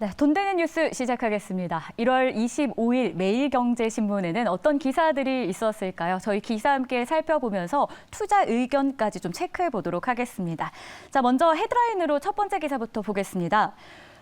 네, 돈 되는 뉴스 시작하겠습니다. 1월 25일 매일경제신문에는 어떤 기사들이 있었을까요? 저희 기사 함께 살펴보면서 투자 의견까지 좀 체크해 보도록 하겠습니다. 자, 먼저 헤드라인으로 첫 번째 기사부터 보겠습니다.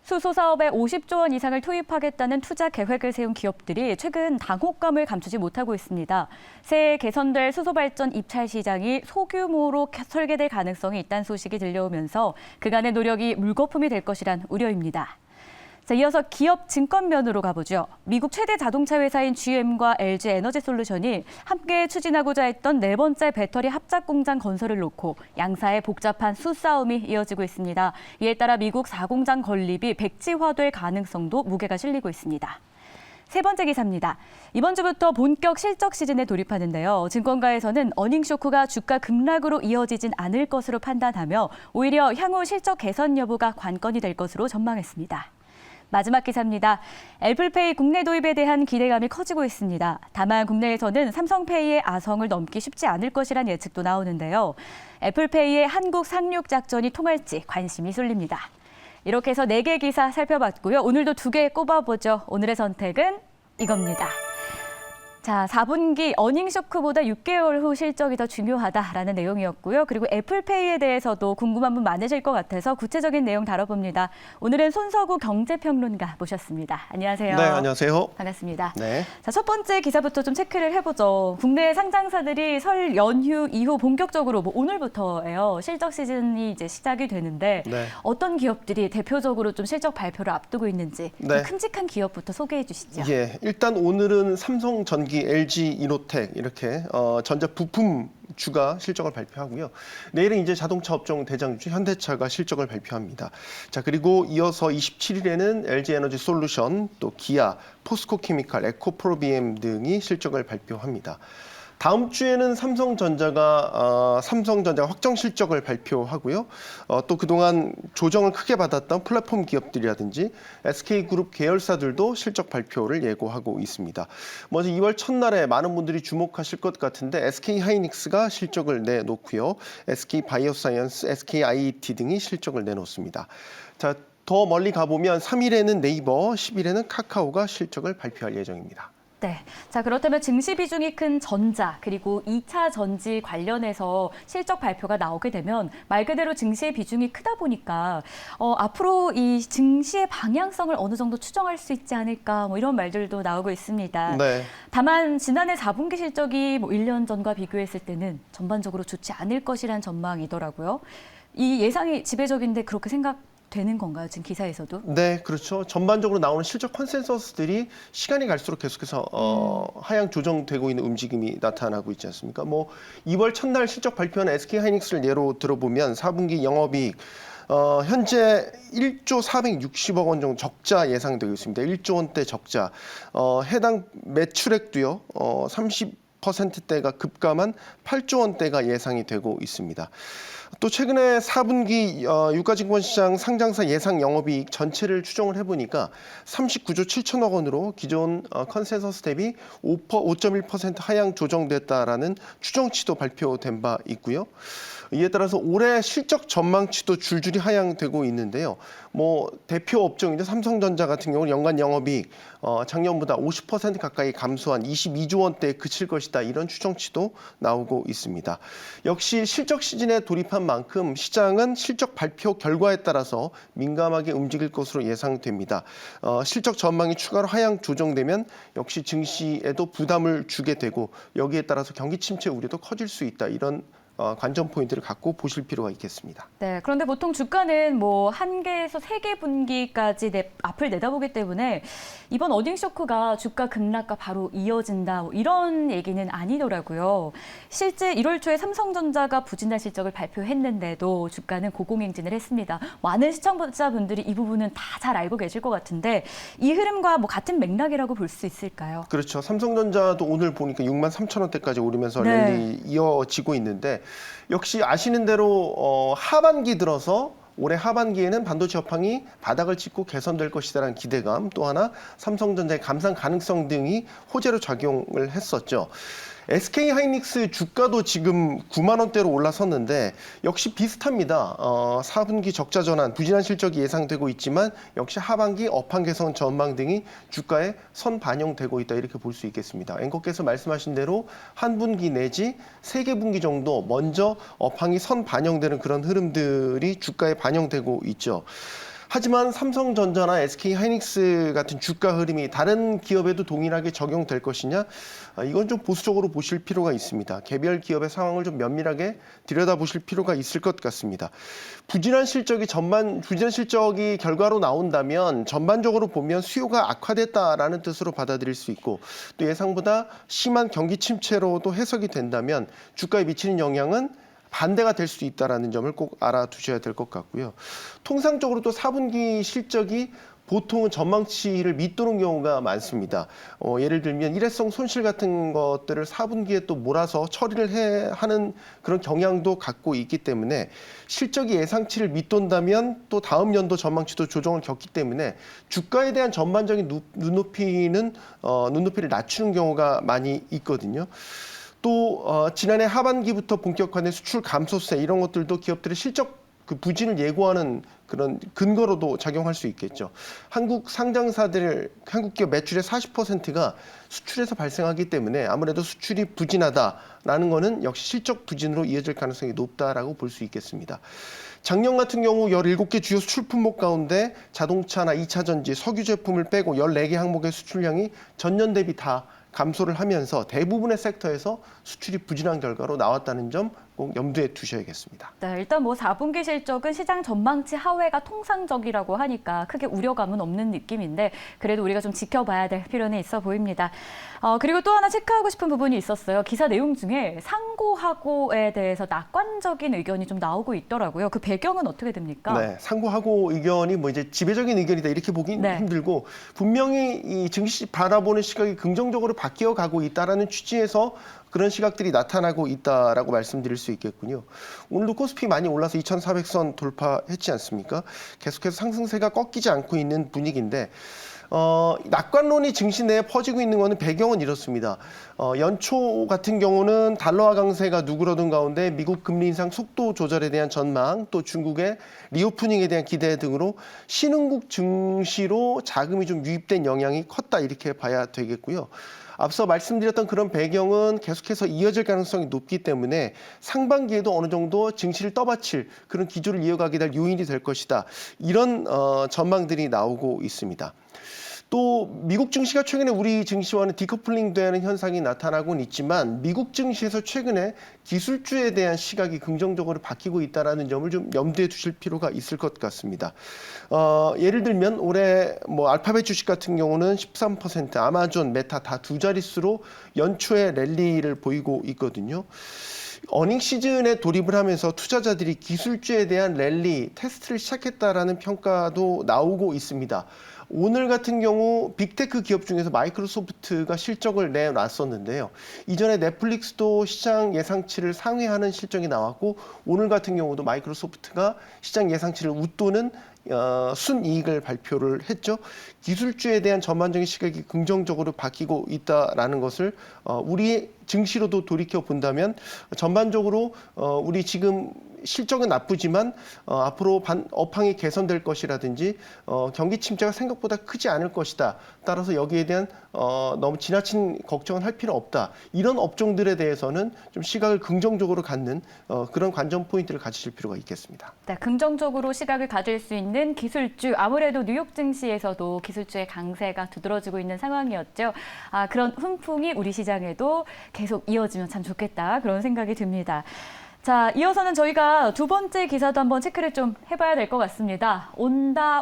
수소 사업에 50조 원 이상을 투입하겠다는 투자 계획을 세운 기업들이 최근 당혹감을 감추지 못하고 있습니다. 새해 개선될 수소 발전 입찰 시장이 소규모로 설계될 가능성이 있다는 소식이 들려오면서 그간의 노력이 물거품이 될 것이란 우려입니다. 자, 이어서 기업 증권면으로 가보죠. 미국 최대 자동차 회사인 GM과 LG 에너지솔루션이 함께 추진하고자 했던 네 번째 배터리 합작 공장 건설을 놓고 양사의 복잡한 수싸움이 이어지고 있습니다. 이에 따라 미국 4공장 건립이 백지화될 가능성도 무게가 실리고 있습니다. 세 번째 기사입니다. 이번 주부터 본격 실적 시즌에 돌입하는데요. 증권가에서는 어닝 쇼크가 주가 급락으로 이어지진 않을 것으로 판단하며 오히려 향후 실적 개선 여부가 관건이 될 것으로 전망했습니다. 마지막 기사입니다. 애플페이 국내 도입에 대한 기대감이 커지고 있습니다. 다만 국내에서는 삼성페이의 아성을 넘기 쉽지 않을 것이란 예측도 나오는데요. 애플페이의 한국 상륙 작전이 통할지 관심이 쏠립니다. 이렇게 해서 4개 기사 살펴봤고요. 오늘도 2개 꼽아보죠. 오늘의 선택은 이겁니다. 자, 4분기 어닝 쇼크보다 6개월 후 실적이 더 중요하다라는 내용이었고요. 그리고 애플페이에 대해서도 궁금한 분 많으실 것 같아서 구체적인 내용 다뤄봅니다. 오늘은 손석우 경제평론가 모셨습니다. 안녕하세요. 네, 안녕하세요. 반갑습니다. 네. 자, 첫 번째 기사부터 좀 체크를 해보죠. 국내 상장사들이 설 연휴 이후 본격적으로 오늘부터예요. 실적 시즌이 이제 시작이 되는데 네. 어떤 기업들이 대표적으로 좀 실적 발표를 앞두고 있는지 네. 좀 큼직한 기업부터 소개해 주시죠. 예, 일단 오늘은 삼성전기, LG 이노텍 이렇게 전자 부품 주가 실적을 발표하고요. 내일은 이제 자동차 업종 대장주 현대차가 실적을 발표합니다. 자, 그리고 이어서 27일에는 LG 에너지 솔루션, 또 기아, 포스코케미칼, 에코프로비엠 등이 실적을 발표합니다. 다음 주에는 삼성전자가 확정 실적을 발표하고요. 또 그동안 조정을 크게 받았던 플랫폼 기업들이라든지 SK그룹 계열사들도 실적 발표를 예고하고 있습니다. 먼저 2월 첫날에 많은 분들이 주목하실 것 같은데 SK하이닉스가 실적을 내놓고요. SK바이오사이언스, SKIET 등이 실적을 내놓습니다. 자, 더 멀리 가보면 3일에는 네이버, 10일에는 카카오가 실적을 발표할 예정입니다. 네. 자, 그렇다면 증시 비중이 큰 전자 그리고 2차 전지 관련해서 실적 발표가 나오게 되면 말 그대로 증시의 비중이 크다 보니까 앞으로 이 증시의 방향성을 어느 정도 추정할 수 있지 않을까 뭐 이런 말들도 나오고 있습니다. 네. 다만 지난해 4분기 실적이 1년 전과 비교했을 때는 전반적으로 좋지 않을 것이란 전망이더라고요. 이 예상이 지배적인데 그렇게 되는 건가요? 지금 기사에서도? 네, 그렇죠. 전반적으로 나오는 실적 컨센서스들이 시간이 갈수록 계속해서 하향 조정되고 있는 움직임이 나타나고 있지 않습니까? 2월 첫날 실적 발표한 SK하이닉스를 예로 들어보면 4분기 영업이익 현재 1조 460억 원 정도 적자 예상되고 있습니다. 1조 원대 적자. 해당 매출액도요. 30%대가 급감한 8조 원대가 예상이 되고 있습니다. 또 최근에 4분기 유가증권시장 상장사 예상 영업이익 전체를 추정을 해보니까 39조 7천억 원으로 기존 컨센서스 대비 5.1% 하향 조정됐다라는 추정치도 발표된 바 있고요. 이에 따라서 올해 실적 전망치도 줄줄이 하향되고 있는데요. 대표 업종인데 삼성전자 같은 경우는 연간 영업이익 작년보다 50% 가까이 감소한 22조 원대에 그칠 것이다. 이런 추정치도 나오고 있습니다. 역시 실적 시즌에 돌입한 만큼 시장은 실적 발표 결과에 따라서 민감하게 움직일 것으로 예상됩니다. 실적 전망이 추가로 하향 조정되면 역시 증시에도 부담을 주게 되고 여기에 따라서 경기 침체 우려도 커질 수 있다. 이런 관전 포인트를 갖고 보실 필요가 있겠습니다. 네, 그런데 보통 주가는 1개에서 3개 분기까지 앞을 내다보기 때문에 이번 어닝 쇼크가 주가 급락과 바로 이어진다 이런 얘기는 아니더라고요. 실제 1월 초에 삼성전자가 부진한 실적을 발표했는데도 주가는 고공행진을 했습니다. 많은 시청자분들이 이 부분은 다 잘 알고 계실 것 같은데 이 흐름과 같은 맥락이라고 볼 수 있을까요? 그렇죠. 삼성전자도 오늘 보니까 6만 3천 원대까지 오르면서 랠리 이어지고 있는데 역시 아시는 대로 하반기 들어서 올해 하반기에는 반도체 업황이 바닥을 찍고 개선될 것이다라는 기대감, 또 하나 삼성전자의 감산 가능성 등이 호재로 작용을 했었죠. SK 하이닉스 주가도 지금 9만 원대로 올라섰는데 역시 비슷합니다. 4분기 적자 전환, 부진한 실적이 예상되고 있지만 역시 하반기 업황 개선 전망 등이 주가에 선 반영되고 있다 이렇게 볼 수 있겠습니다. 앵커께서 말씀하신 대로 한 분기 내지 3개 분기 정도 먼저 업황이 선 반영되는 그런 흐름들이 주가에 반영되고 있죠. 하지만 삼성전자나 SK 하이닉스 같은 주가 흐름이 다른 기업에도 동일하게 적용될 것이냐? 이건 좀 보수적으로 보실 필요가 있습니다. 개별 기업의 상황을 좀 면밀하게 들여다보실 필요가 있을 것 같습니다. 부진한 실적이 결과로 나온다면 전반적으로 보면 수요가 악화됐다라는 뜻으로 받아들일 수 있고 또 예상보다 심한 경기 침체로도 해석이 된다면 주가에 미치는 영향은 반대가 될 수 있다는 점을 꼭 알아두셔야 될 것 같고요. 통상적으로 또 4분기 실적이 보통은 전망치를 밑도는 경우가 많습니다. 예를 들면 일회성 손실 같은 것들을 4분기에 또 몰아서 처리를 하는 그런 경향도 갖고 있기 때문에 실적이 예상치를 밑돈다면 또 다음 연도 전망치도 조정을 겪기 때문에 주가에 대한 전반적인 눈높이를 낮추는 경우가 많이 있거든요. 또 지난해 하반기부터 본격화된 수출 감소세 이런 것들도 기업들의 실적 부진을 예고하는 그런 근거로도 작용할 수 있겠죠. 한국 기업 매출의 40%가 수출에서 발생하기 때문에 아무래도 수출이 부진하다라는 거는 역시 실적 부진으로 이어질 가능성이 높다라고 볼 수 있겠습니다. 작년 같은 경우 17개 주요 수출 품목 가운데 자동차나 2차 전지, 석유 제품을 빼고 14개 항목의 수출량이 전년 대비 다 감소를 하면서 대부분의 섹터에서 수출이 부진한 결과로 나왔다는 점 꼭 염두에 두셔야겠습니다. 네, 일단 4분기 실적은 시장 전망치 하회가 통상적이라고 하니까 크게 우려감은 없는 느낌인데 그래도 우리가 좀 지켜봐야 될 필요는 있어 보입니다. 그리고 또 하나 체크하고 싶은 부분이 있었어요. 기사 내용 중에 상고하고에 대해서 낙관적인 의견이 좀 나오고 있더라고요. 그 배경은 어떻게 됩니까? 네, 상고하고 의견이 이제 지배적인 의견이다 이렇게 보기 힘들고 분명히 이 증시 바라보는 시각이 긍정적으로 바뀌어 가고 있다라는 취지에서 그런 시각들이 나타나고 있다라고 말씀드릴 수 있겠군요. 오늘도 코스피 많이 올라서 2,400선 돌파했지 않습니까? 계속해서 상승세가 꺾이지 않고 있는 분위기인데 낙관론이 증시 내에 퍼지고 있는 것은 배경은 이렇습니다. 연초 같은 경우는 달러화 강세가 누그러든 가운데 미국 금리 인상 속도 조절에 대한 전망, 또 중국의 리오프닝에 대한 기대 등으로 신흥국 증시로 자금이 좀 유입된 영향이 컸다 이렇게 봐야 되겠고요. 앞서 말씀드렸던 그런 배경은 계속해서 이어질 가능성이 높기 때문에 상반기에도 어느 정도 증시를 떠받칠 그런 기조를 이어가게 될 요인이 될 것이다. 이런 전망들이 나오고 있습니다. 또 미국 증시가 최근에 우리 증시와는 디커플링되는 현상이 나타나고는 있지만 미국 증시에서 최근에 기술주에 대한 시각이 긍정적으로 바뀌고 있다는 점을 좀 염두에 두실 필요가 있을 것 같습니다. 예를 들면 올해 알파벳 주식 같은 경우는 13%, 아마존, 메타 다 두 자릿수로 연초에 랠리를 보이고 있거든요. 어닝 시즌에 돌입을 하면서 투자자들이 기술주에 대한 랠리 테스트를 시작했다라는 평가도 나오고 있습니다. 오늘 같은 경우 빅테크 기업 중에서 마이크로소프트가 실적을 내놨었는데요. 이전에 넷플릭스도 시장 예상치를 상회하는 실적이 나왔고 오늘 같은 경우도 마이크로소프트가 시장 예상치를 웃도는 순이익을 발표를 했죠. 기술주에 대한 전반적인 시각이 긍정적으로 바뀌고 있다라는 것을 우리 증시로도 돌이켜 본다면 전반적으로 우리 지금 실적은 나쁘지만 앞으로 업황이 개선될 것이라든지 경기 침체가 생각보다 크지 않을 것이다. 따라서 여기에 대한 너무 지나친 걱정은 할 필요 없다. 이런 업종들에 대해서는 좀 시각을 긍정적으로 갖는 그런 관전 포인트를 가지실 필요가 있겠습니다. 네, 긍정적으로 시각을 가질 수 있는 기술주, 아무래도 뉴욕 증시에서도 기술주의 강세가 두드러지고 있는 상황이었죠. 그런 훈풍이 우리 시장에도 계속 이어지면 참 좋겠다 그런 생각이 듭니다. 자, 이어서는 저희가 두 번째 기사도 한번 체크를 좀 해봐야 될 것 같습니다. 온다,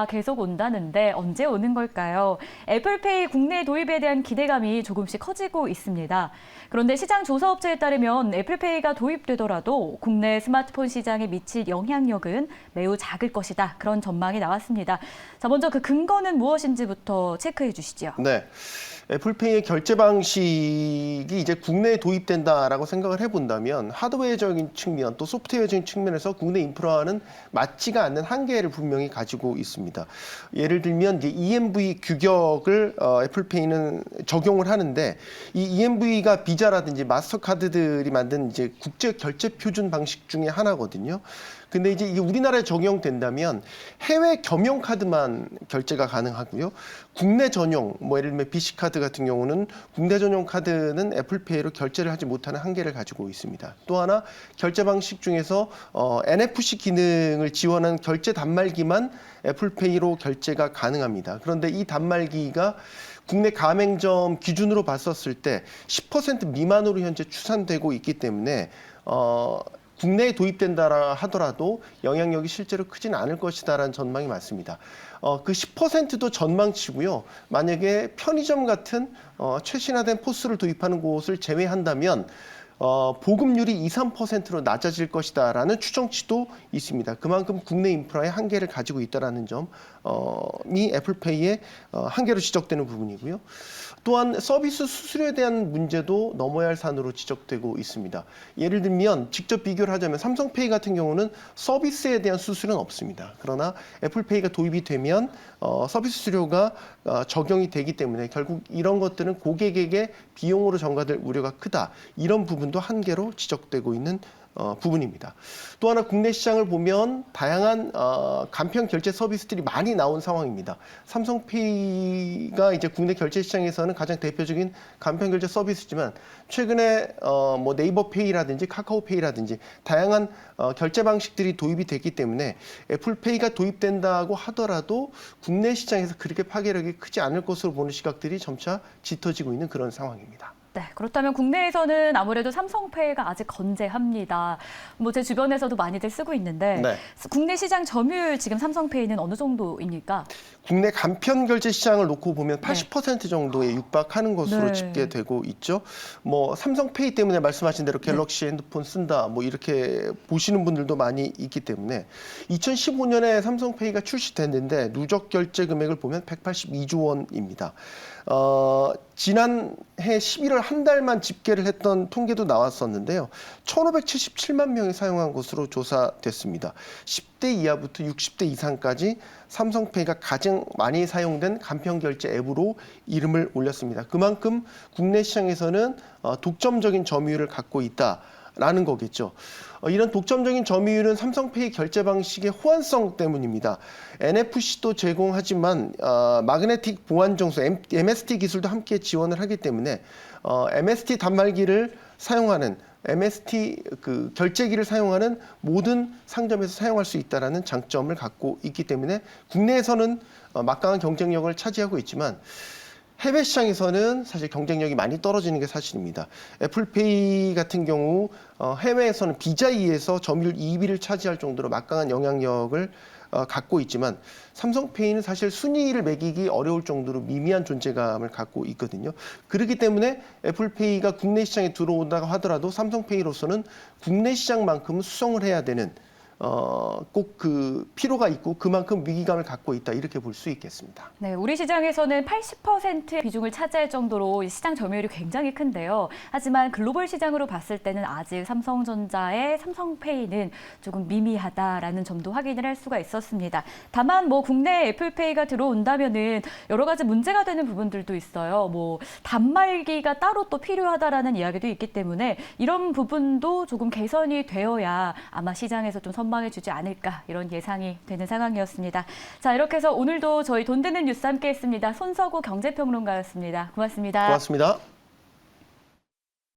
계속 온다는데 언제 오는 걸까요? 애플페이 국내 도입에 대한 기대감이 조금씩 커지고 있습니다. 그런데 시장 조사업체에 따르면 애플페이가 도입되더라도 국내 스마트폰 시장에 미칠 영향력은 매우 작을 것이다. 그런 전망이 나왔습니다. 자, 먼저 그 근거는 무엇인지부터 체크해 주시죠. 네. 애플페이의 결제 방식이 이제 국내에 도입된다라고 생각을 해본다면 하드웨어 하드웨어적인 측면 또 소프트웨어적인 측면에서 국내 인프라와는 맞지가 않는 한계를 분명히 가지고 있습니다. 예를 들면 이제 EMV 규격을 애플페이는 적용을 하는데 이 EMV가 비자라든지 마스터카드들이 만든 이제 국제 결제 표준 방식 중에 하나거든요. 근데 이제 이게 우리나라에 적용된다면 해외 겸용 카드만 결제가 가능하고요. 국내 전용, 뭐 예를 들면 BC카드 같은 경우는 국내 전용 카드는 애플페이로 결제를 하지 못하는 한계를 가지고 있습니다. 또 하나 결제 방식 중에서 NFC 기능을 지원한 결제 단말기만 애플페이로 결제가 가능합니다. 그런데 이 단말기가 국내 가맹점 기준으로 봤었을 때 10% 미만으로 현재 추산되고 있기 때문에 국내에 도입된다 하더라도 영향력이 실제로 크진 않을 것이다라는 전망이 많습니다. 그 10%도 전망치고요. 만약에 편의점 같은 최신화된 포스를 도입하는 곳을 제외한다면 보급률이 2, 3%로 낮아질 것이다라는 추정치도 있습니다. 그만큼 국내 인프라의 한계를 가지고 있다는 점이 애플페이의 한계로 지적되는 부분이고요. 또한 서비스 수수료에 대한 문제도 넘어야 할 산으로 지적되고 있습니다. 예를 들면 직접 비교를 하자면 삼성페이 같은 경우는 서비스에 대한 수수료는 없습니다. 그러나 애플페이가 도입이 되면 서비스 수수료가 적용이 되기 때문에 결국 이런 것들은 고객에게 비용으로 전가될 우려가 크다. 이런 부분도 한계로 지적되고 있는 부분입니다. 또 하나 국내 시장을 보면 다양한 간편 결제 서비스들이 많이 나온 상황입니다. 삼성페이가 이제 국내 결제 시장에서는 가장 대표적인 간편 결제 서비스지만 최근에 뭐 네이버페이라든지 카카오페이라든지 다양한 결제 방식들이 도입이 됐기 때문에 애플페이가 도입된다고 하더라도 국내 시장에서 그렇게 파괴력이 크지 않을 것으로 보는 시각들이 점차 짙어지고 있는 그런 상황입니다. 네, 그렇다면 국내에서는 아무래도 삼성페이가 아직 건재합니다. 뭐 제 주변에서도 많이들 쓰고 있는데 네. 국내 시장 점유율 지금 삼성페이는 어느 정도입니까? 국내 간편 결제 시장을 놓고 보면 80% 정도에 육박하는 것으로 네. 집계되고 있죠. 뭐 삼성페이 때문에 말씀하신 대로 갤럭시 핸드폰 쓴다 뭐 이렇게 보시는 분들도 많이 있기 때문에 2015년에 삼성페이가 출시됐는데 누적 결제 금액을 보면 182조 원입니다. 지난해 11월 한 달만 집계를 했던 통계도 나왔었는데요. 1,577만 명이 사용한 것으로 조사됐습니다. 10대 이하부터 60대 이상까지 삼성페이가 가장 많이 사용된 간편결제 앱으로 이름을 올렸습니다. 그만큼 국내 시장에서는 독점적인 점유율을 갖고 있다라는 거겠죠. 이런 독점적인 점유율은 삼성페이 결제 방식의 호환성 때문입니다. NFC도 제공하지만 마그네틱 보안 정수 MST 기술도 함께 지원을 하기 때문에 MST 단말기를 사용하는 MST 그 결제기를 사용하는 모든 상점에서 사용할 수 있다라는 장점을 갖고 있기 때문에 국내에서는 막강한 경쟁력을 차지하고 있지만 해외 시장에서는 사실 경쟁력이 많이 떨어지는 게 사실입니다. 애플페이 같은 경우 해외에서는 비자이에서 점유율 2위를 차지할 정도로 막강한 영향력을 갖고 있지만 삼성페이는 사실 순위를 매기기 어려울 정도로 미미한 존재감을 갖고 있거든요. 그렇기 때문에 애플페이가 국내 시장에 들어온다고 하더라도 삼성페이로서는 국내 시장만큼은 수성을 해야 되는 꼭 그 필요가 있고 그만큼 위기감을 갖고 있다 이렇게 볼 수 있겠습니다. 네, 우리 시장에서는 80% 비중을 차지할 정도로 시장 점유율이 굉장히 큰데요. 하지만 글로벌 시장으로 봤을 때는 아직 삼성전자의 삼성페이는 조금 미미하다라는 점도 확인을 할 수가 있었습니다. 다만 뭐 국내 애플페이가 들어온다면은 여러 가지 문제가 되는 부분들도 있어요. 뭐 단말기가 따로 또 필요하다라는 이야기도 있기 때문에 이런 부분도 조금 개선이 되어야 아마 시장에서 좀 선방해주지 않을까 이런 예상이 되는 상황이었습니다. 자, 이렇게 해서 오늘도 저희 돈 되는 뉴스 함께했습니다. 손석우 경제평론가였습니다. 고맙습니다. 고맙습니다.